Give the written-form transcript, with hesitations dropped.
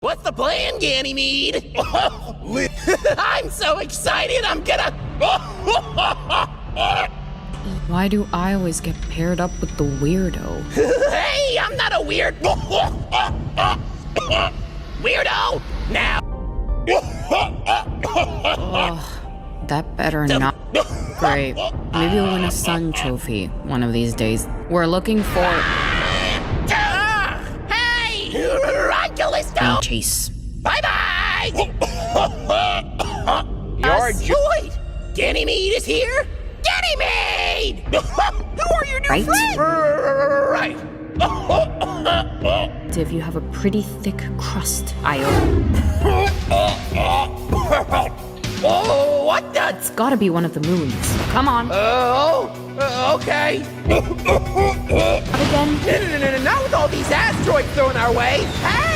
What's the plan, Ganymede? I'm so excited, I'm gonna... Why do I always get paired up with the weirdo? Hey, I'm not a weird... Weirdo! Now... Ugh, that better not... Great. Maybe we'll win a sun trophy one of these days. We're looking for... Hey! Run, Callisto! Chase. Bye-bye! Sweet! Ganymede is here? Ganymede! Who are your new Right? friends? Right. Div, you have a pretty thick crust, Io. Oh, what the? It's gotta be one of the moons. Come on. Okay. Up again. No, not with all these asteroids thrown our way. Hey!